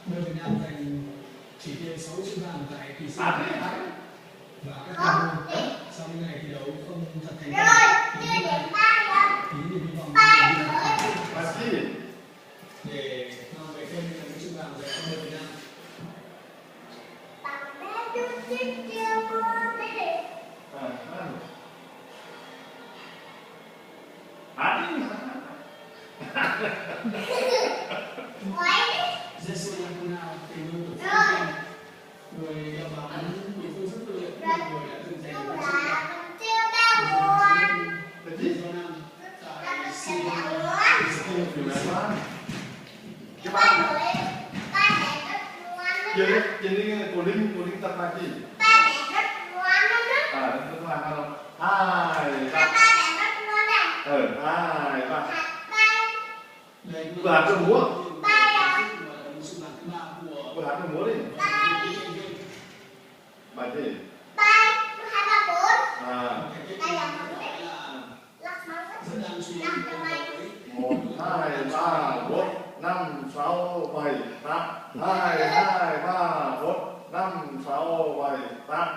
đội Việt Nam giành chỉ tiêu 6 huy chương vàng tại kỳ sea games và các thành đua. Sau những ngày thi đấu không thật thành công thì niềm hy vọng để mang về thêm huy chương vàng dành cho đội Việt Nam. Jesse Lacuna thì luôn tổ chức người đá bóng địa phương rất tự luyện, người đã từng giành được huy chương vàng. Jadi kuning tak lagi. Itu làm đâu? Hai, ba. Hai, ba. Vừa hát cho múa. Vừa hát cho múa đi. Bài gì? Một, hai, ba, bốn, năm, sáu, bảy, tám. Hai, ba, bốn, năm, sáu, bảy, tám.